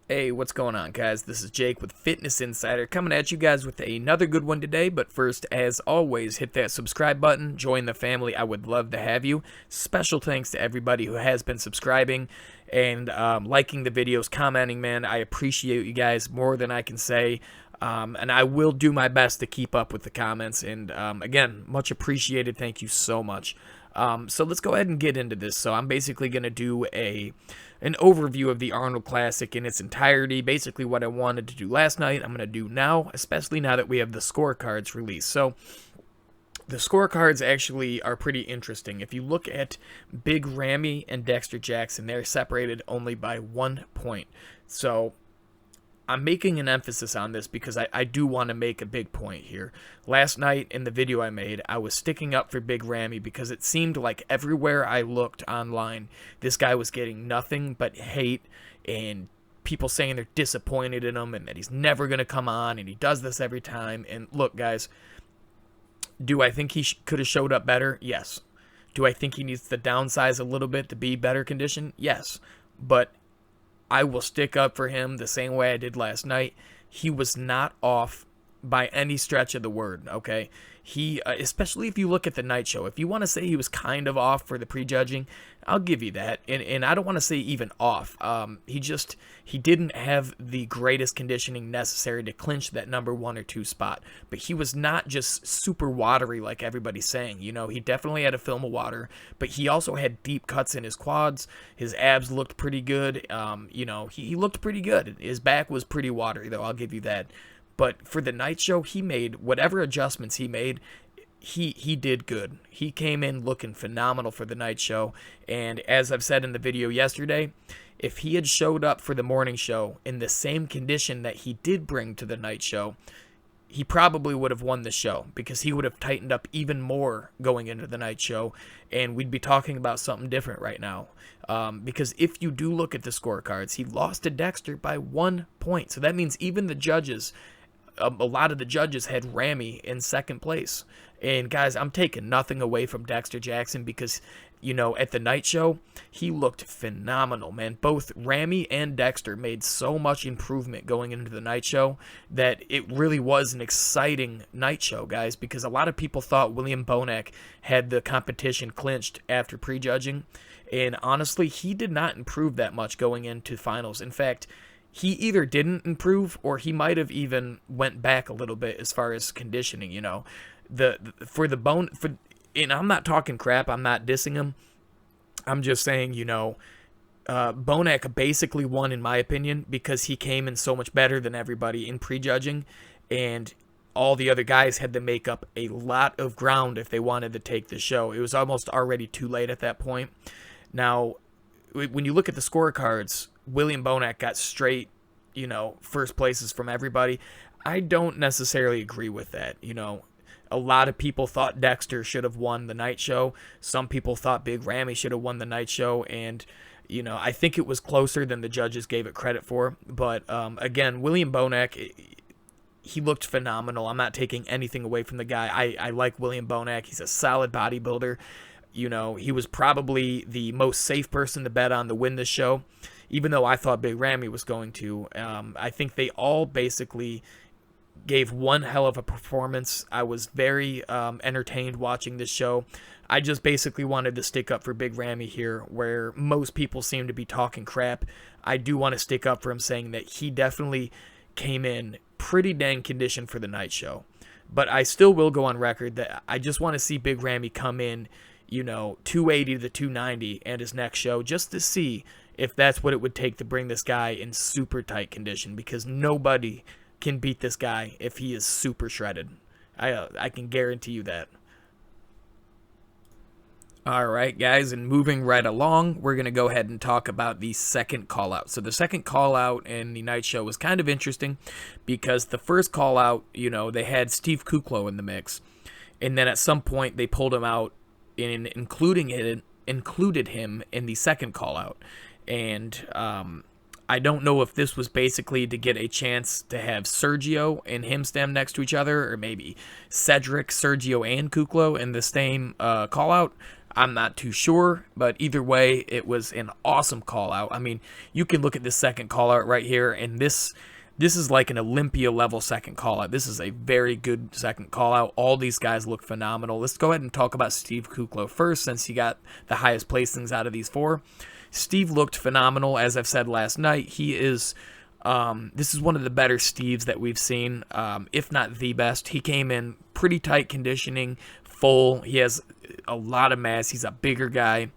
Hey, what's going on, guys? This is Jake with Fitness Insider coming at you guys with another good one today. But first, as always, hit that subscribe button, join the family. I would love to have you. Special thanks to everybody who has been subscribing and liking the videos, commenting, man. I appreciate you guys more than I can say. And I will do my best to keep up with the comments. And again, much appreciated. Thank you so much. So let's go ahead and get into this. So I'm basically going to do an overview of the Arnold Classic in its entirety. Basically what I wanted to do last night, I'm going to do now, especially now that we have the scorecards released. So the scorecards actually are pretty interesting. If you look at Big Ramy and Dexter Jackson, they're separated only by 1 point. So I'm making an emphasis on this because I do want to make a big point here. Last night in the video I made, I was sticking up for Big Ramy because it seemed like everywhere I looked online, this guy was getting nothing but hate and people saying they're disappointed in him and that he's never going to come on and he does this every time. And look, guys, do I think he could have showed up better? Yes. Do I think he needs to downsize a little bit to be better conditioned? Yes. But I will stick up for him the same way I did last night. He was not off by any stretch of the word, okay? He, especially if you look at the night show, if you want to say he was kind of off for the prejudging, I'll give you that. And I don't want to say even off. He didn't have the greatest conditioning necessary to clinch that number 1 or 2 spot. But he was not just super watery like everybody's saying. You know, he definitely had a film of water, but he also had deep cuts in his quads. His abs looked pretty good. You know, he looked pretty good. His back was pretty watery, though, I'll give you that. But for the night show, he made whatever adjustments he made, he did good. He came in looking phenomenal for the night show. And as I've said in the video yesterday, if he had showed up for the morning show in the same condition that he did bring to the night show, he probably would have won the show because he would have tightened up even more going into the night show, and we'd be talking about something different right now. Because if you do look at the scorecards, he lost to Dexter by 1 point. So that means even the judges, a lot of the judges had Ramy in second place. And guys, I'm taking nothing away from Dexter Jackson because, you know, at the night show, he looked phenomenal, man. Both Ramy and Dexter made so much improvement going into the night show that it really was an exciting night show, guys, because a lot of people thought William Bonac had the competition clinched after prejudging. And honestly, he did not improve that much going into finals. In fact, he either didn't improve or he might have even went back a little bit as far as conditioning, you know. And I'm not talking crap, I'm not dissing him. I'm just saying, you know, Bonac basically won in my opinion because he came in so much better than everybody in prejudging, and all the other guys had to make up a lot of ground if they wanted to take the show. It was almost already too late at that point. Now, when you look at the scorecards, William Bonac got straight, you know, first places from everybody. I don't necessarily agree with that. You know, a lot of people thought Dexter should have won the night show. Some people thought Big Ramy should have won the night show. And, you know, I think it was closer than the judges gave it credit for. But, again, William Bonac, he looked phenomenal. I'm not taking anything away from the guy. I like William Bonac. He's a solid bodybuilder. You know, he was probably the most safe person to bet on to win this show, even though I thought Big Ramy was going to. I think they all basically gave one hell of a performance. I was very entertained watching this show. I just basically wanted to stick up for Big Ramy here, where most people seem to be talking crap. I do want to stick up for him, saying that he definitely came in pretty dang conditioned for the night show. But I still will go on record that I just want to see Big Ramy come in, you know, 280 to 290 and his next show, just to see if that's what it would take to bring this guy in super tight condition, because nobody can beat this guy if he is super shredded. I can guarantee you that. Alright, guys, and moving right along, we're going to go ahead and talk about the second call-out. So the second call-out in the night show was kind of interesting because the first call-out, you know, they had Steve Kuklo in the mix, and then at some point they pulled him out and included him in the second call-out. And I don't know if this was basically to get a chance to have Sergio and him stand next to each other, or maybe Cedric, Sergio, and Kuklo in the same call-out. I'm not too sure, but either way, it was an awesome call out. I mean, you can look at this second call out right here, and this is like an Olympia level second call out. This is a very good second call out. All these guys look phenomenal. Let's go ahead and talk about Steve Kuklo first, since he got the highest placings out of these four. Steve looked phenomenal, as I've said last night. He is, this is one of the better Steves that we've seen, if not the best. He came in pretty tight conditioning, full. He has a lot of mass. He's a bigger guy.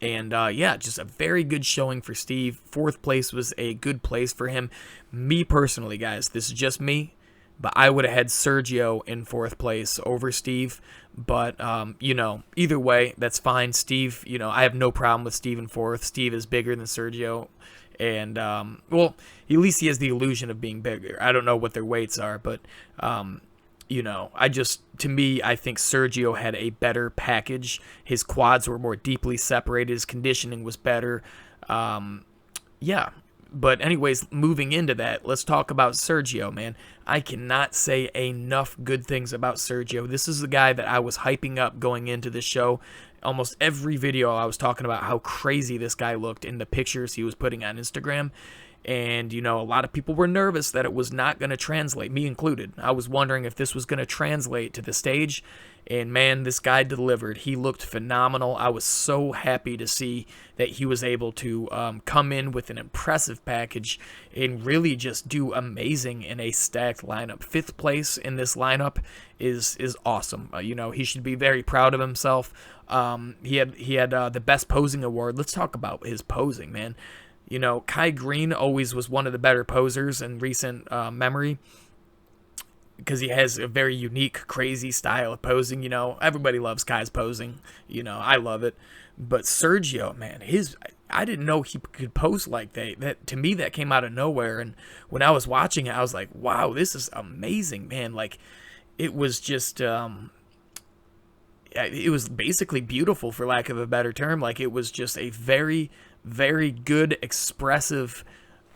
And, yeah, just a very good showing for Steve. Fourth place was a good place for him. Me personally, guys, this is just me, but I would have had Sergio in fourth place over Steve. But, you know, either way, that's fine. Steve, you know, I have no problem with Steve in fourth. Steve is bigger than Sergio. And, well, at least he has the illusion of being bigger. I don't know what their weights are, but, you know, to me, I think Sergio had a better package. His quads were more deeply separated. His conditioning was better. Yeah. But anyways, moving into that, let's talk about Sergio, man. I cannot say enough good things about Sergio. This is the guy that I was hyping up going into the show. Almost every video I was talking about how crazy this guy looked in the pictures he was putting on Instagram. And, you know, a lot of people were nervous that it was not going to translate, me included. I was wondering if this was going to translate to the stage. And, man, this guy delivered. He looked phenomenal. I was so happy to see that he was able to come in with an impressive package and really just do amazing in a stacked lineup. Fifth place in this lineup is awesome. You know, he should be very proud of himself. He had the best posing award. Let's talk about his posing, man. You know, Kai Green always was one of the better posers in recent memory because he has a very unique, crazy style of posing. You know, everybody loves Kai's posing. You know, I love it. But Sergio, man, I didn't know he could pose like that. That to me, that came out of nowhere. And when I was watching it, I was like, wow, this is amazing, man. Like, it was just, it was basically beautiful, for lack of a better term. Like, it was just a very, very good, expressive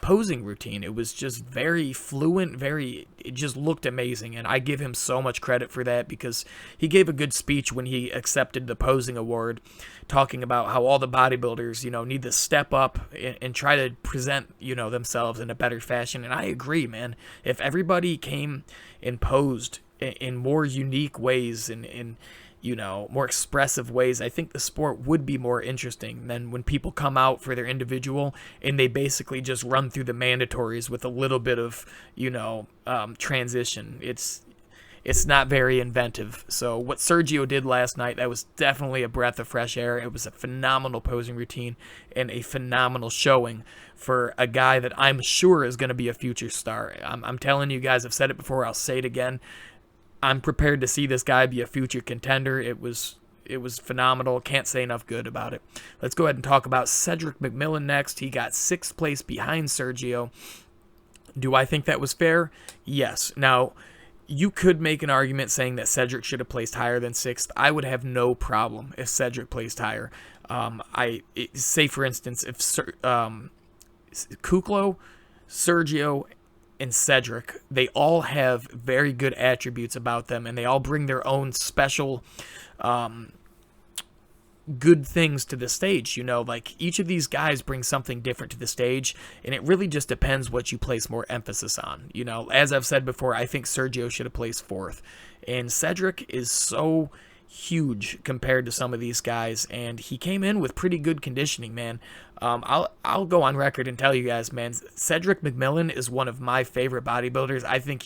posing routine. It was just very fluent, it just looked amazing, and I give him so much credit for that because he gave a good speech when he accepted the posing award, talking about how all the bodybuilders, you know, need to step up and try to present, you know, themselves in a better fashion. And I agree, man. If everybody came and posed in more unique ways and you know, more expressive ways, I think the sport would be more interesting than when people come out for their individual and they basically just run through the mandatories with a little bit of, you know, transition. It's not very inventive. So what Sergio did last night, that was definitely a breath of fresh air. It was a phenomenal posing routine and a phenomenal showing for a guy that I'm sure is going to be a future star. I'm telling you guys, I've said it before, I'll say it again. I'm prepared to see this guy be a future contender. It was phenomenal. Can't say enough good about it. Let's go ahead and talk about Cedric McMillan next. He got 6th place behind Sergio. Do I think that was fair? Yes. Now, you could make an argument saying that Cedric should have placed higher than 6th. I would have no problem if Cedric placed higher. Say, for instance, if Kuklo, Sergio, and Cedric, they all have very good attributes about them, and they all bring their own special good things to the stage. You know, like each of these guys brings something different to the stage, and it really just depends what you place more emphasis on. You know, as I've said before, I think Sergio should have placed 4th, and Cedric is so huge compared to some of these guys, and he came in with pretty good conditioning, man. I'll go on record and tell you guys, man, Cedric McMillan is one of my favorite bodybuilders. I think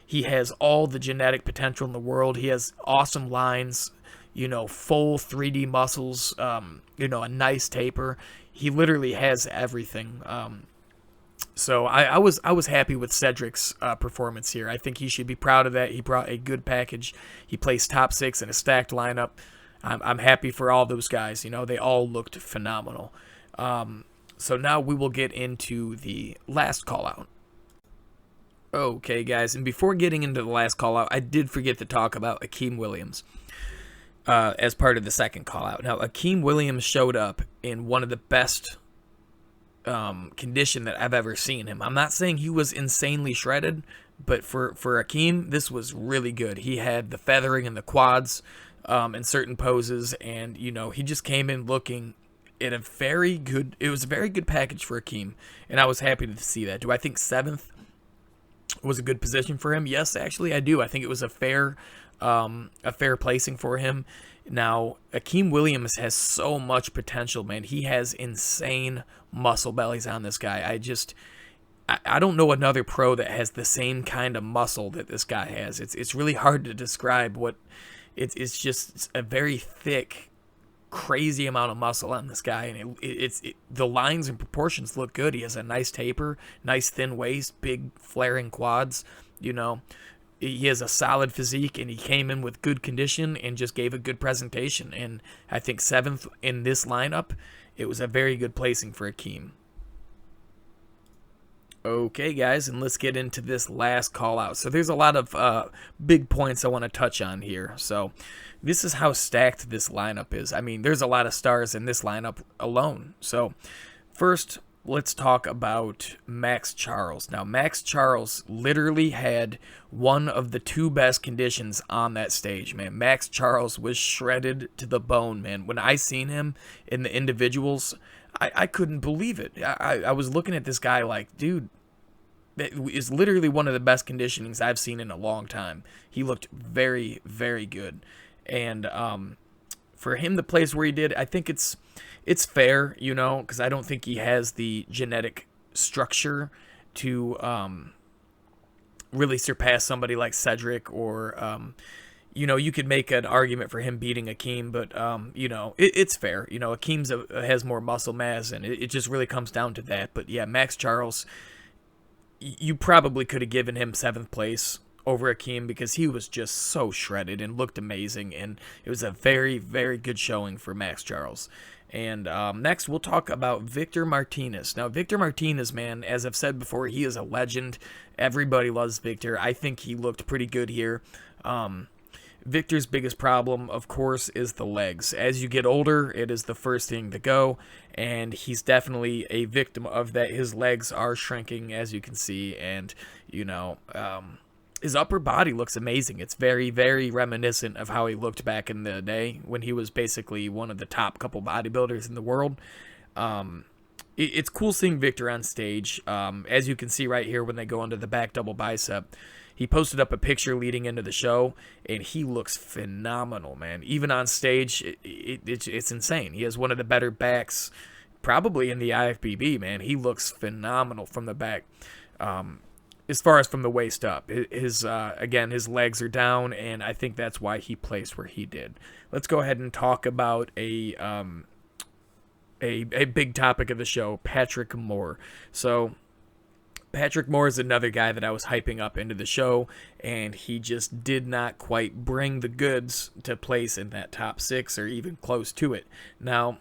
he has all the genetic potential in the world. He has awesome lines, you know, full 3D muscles, you know, a nice taper. He literally has everything. So I was happy with Cedric's performance here. I think he should be proud of that. He brought a good package. He placed top 6 in a stacked lineup. I'm happy for all those guys. You know, they all looked phenomenal. So now we will get into the last call out. Okay, guys, and before getting into the last call out, I did forget to talk about Akeem Williams as part of the second call out. Now, Akeem Williams showed up in one of the best condition that I've ever seen him. I'm not saying he was insanely shredded, but for Akeem, this was really good. He had the feathering in the quads. in certain poses, and you know, he just came in looking at a very good. It was a very good package for Akeem, and I was happy to see that. Do I think 7th was a good position for him? Yes, actually, I do. I think it was a fair placing for him. Now, Akeem Williams has so much potential, man. He has insane muscle bellies on this guy. I don't know another pro that has the same kind of muscle that this guy has. It's really hard to describe what it's just a very thick, crazy amount of muscle on this guy, and the lines and proportions look good. He has a nice taper, nice thin waist, big flaring quads. You know, he has a solid physique, and he came in with good condition and just gave a good presentation. And I think 7th in this lineup, it was a very good placing for Akeem. Okay, guys, and let's get into this last call out. So there's a lot of big points I want to touch on here. So this is how stacked this lineup is. I mean, there's a lot of stars in this lineup alone. So first, let's talk about Max Charles. Now, Max Charles literally had one of the 2 best conditions on that stage, man. Max Charles was shredded to the bone, man. When I seen him in the individuals, I couldn't believe it. I was looking at this guy like, dude, that is literally one of the best conditionings I've seen in a long time. He looked very, very good. And for him to place where he did, I think it's fair, you know, because I don't think he has the genetic structure to really surpass somebody like Cedric or you know, you could make an argument for him beating Akeem, but, you know, it's fair. You know, Akeem's has more muscle mass, and it just really comes down to that. But, yeah, Max Charles, you probably could have given him 7th place over Akeem because he was just so shredded and looked amazing, and it was a very, very good showing for Max Charles. And next, we'll talk about Victor Martinez. Now, Victor Martinez, man, as I've said before, he is a legend. Everybody loves Victor. I think he looked pretty good here. Victor's biggest problem, of course, is the legs. As you get older, it is the first thing to go, and he's definitely a victim of that. His legs are shrinking, as you can see, and, you know, his upper body looks amazing. It's very, very reminiscent of how he looked back in the day when he was basically one of the top couple bodybuilders in the world. It's cool seeing Victor on stage. As you can see right here when they go into the back double bicep, he posted up a picture leading into the show, and he looks phenomenal, man. Even on stage, it's insane. He has one of the better backs probably in the IFBB, man. He looks phenomenal from the back. As far as from the waist up, again, his legs are down, and I think that's why he placed where he did. Let's go ahead and talk about a big topic of the show, Patrick Moore. So Patrick Moore is another guy that I was hyping up into the show, and he just did not quite bring the goods to place in that top 6 or even close to it. Now,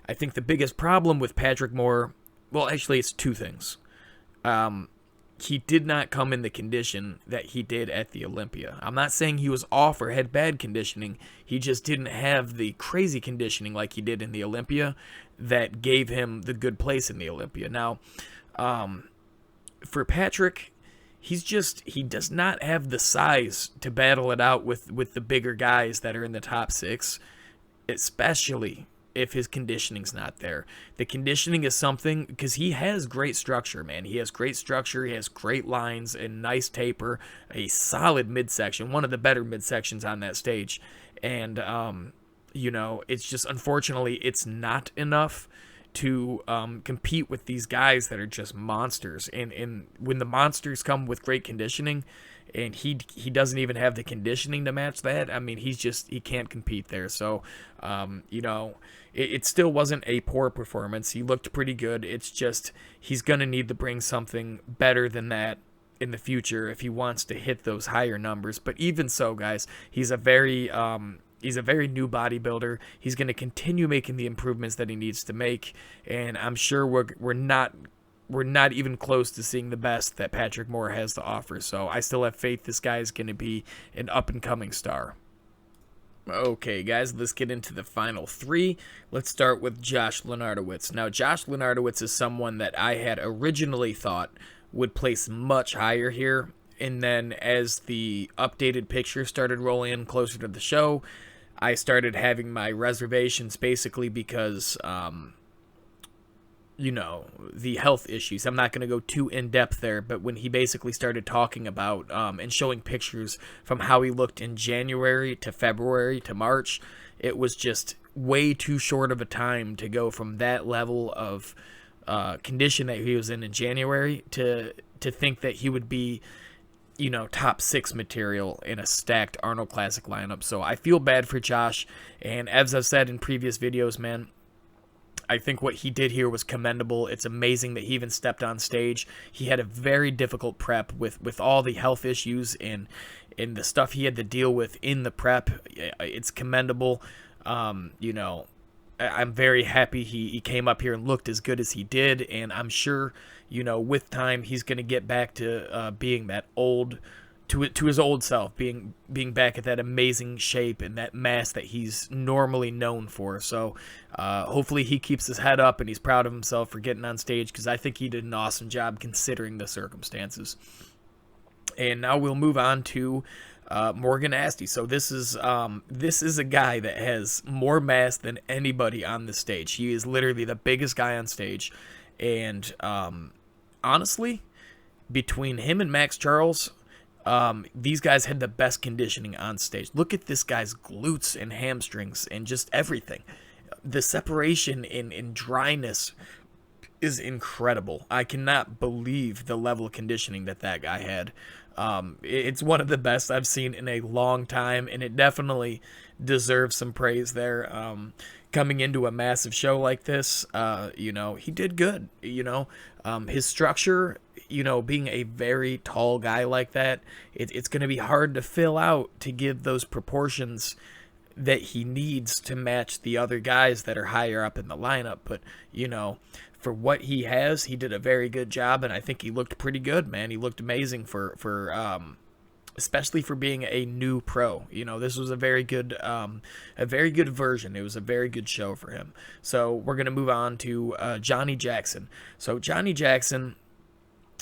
I think the biggest problem with Patrick Moore, well, actually, it's 2 things. He did not come in the condition that he did at the Olympia. I'm not saying he was off or had bad conditioning. He just didn't have the crazy conditioning like he did in the Olympia that gave him the good place in the Olympia. Now, for Patrick, he does not have the size to battle it out with the bigger guys that are in the top 6, especially if his conditioning's not there. The conditioning is something, because he has great structure, man. He has great structure, he has great lines, a nice taper, a solid midsection, one of the better midsections on that stage. And, you know, it's just, unfortunately, it's not enough to compete with these guys that are just monsters. And when the monsters come with great conditioning, and he doesn't even have the conditioning to match that, I mean, he can't compete there. So, you know, it still wasn't a poor performance. He looked pretty good. It's just he's going to need to bring something better than that in the future if he wants to hit those higher numbers. But even so, guys, he's a very new bodybuilder. He's going to continue making the improvements that he needs to make, and I'm sure we're not even close to seeing the best that Patrick Moore has to offer. So I still have faith this guy is going to be an up-and-coming star. Okay, guys, let's get into the final 3. Let's start with Josh Lenardowitz. Now, Josh Lenardowitz is someone that I had originally thought would place much higher here, and then as the updated picture started rolling in closer to the show, I started having my reservations basically because, you know, the health issues. I'm not going to go too in-depth there, but when he basically started talking about and showing pictures from how he looked in January to February to March, it was just way too short of a time to go from that level of condition that he was in January to think that he would be, you know, top 6 material in a stacked Arnold Classic lineup. So I feel bad for Josh, and as I've said in previous videos, man, I think what he did here was commendable. It's amazing that he even stepped on stage. He had a very difficult prep with all the health issues and the stuff he had to deal with in the prep. It's commendable. You know, I'm very happy he came up here and looked as good as he did, and I'm sure, you know, with time he's going to get back to being that old, to his old self, being back at that amazing shape and that mass that he's normally known for. So hopefully he keeps his head up and he's proud of himself for getting on stage, because I think he did an awesome job considering the circumstances. And now we'll move on to Morgan Asti. So this is a guy that has more mass than anybody on the stage. He is literally the biggest guy on stage, and honestly, between him and Max Charles, these guys had the best conditioning on stage. Look at this guy's glutes and hamstrings and just everything. The separation in dryness is incredible. I cannot believe the level of conditioning that guy had. It's one of the best I've seen in a long time, and it definitely deserves some praise there. Coming into a massive show like this, you know, he did good. You know, his structure, you know, being a very tall guy like that, it's going to be hard to fill out to give those proportions that he needs to match the other guys that are higher up in the lineup. But, you know, for what he has, he did a very good job, and I think he looked pretty good, man. He looked amazing for especially for being a new pro. You know, this was a very good version. It was a very good show for him. So we're going to move on to Johnny Jackson. So Johnny Jackson,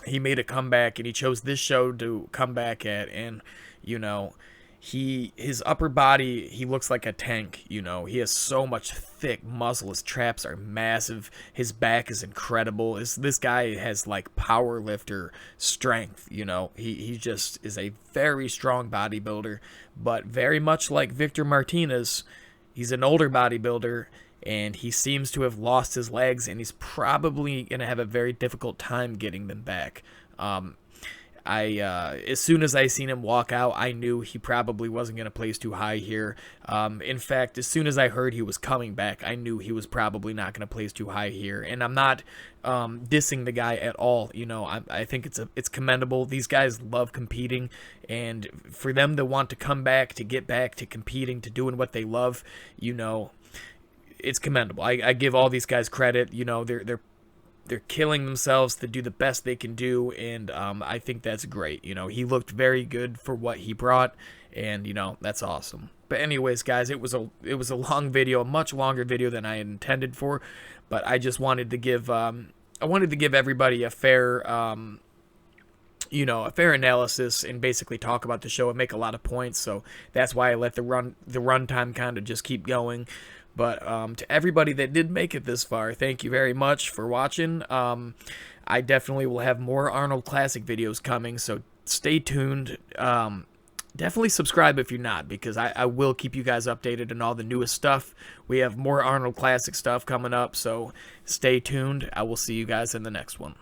he made a comeback, and he chose this show to come back at, and, you know, his upper body, he looks like a tank. You know, he has so much thick muscle. His traps are massive. His back is incredible. This guy has like power lifter strength. You know, he just is a very strong bodybuilder, but very much like Victor Martinez, he's an older bodybuilder, and he seems to have lost his legs, and he's probably going to have a very difficult time getting them back. As soon as I seen him walk out, I knew he probably wasn't going to place too high here. In fact, as soon as I heard he was coming back, I knew he was probably not going to place too high here. And I'm not dissing the guy at all. You know, I think it's commendable. These guys love competing, and for them to want to come back, to get back to competing, to doing what they love, you know, it's commendable. I give all these guys credit. You know, they're killing themselves to do the best they can do, and I think that's great. You know, he looked very good for what he brought, and, you know, that's awesome. But anyways, guys, it was a long video, a much longer video than I had intended for, but I just wanted to give everybody a fair you know, a fair analysis and basically talk about the show and make a lot of points. So that's why I let the runtime kind of just keep going. But to everybody that did make it this far, thank you very much for watching. I definitely will have more Arnold Classic videos coming, so stay tuned. Definitely subscribe if you're not, because I will keep you guys updated on all the newest stuff. We have more Arnold Classic stuff coming up, so stay tuned. I will see you guys in the next one.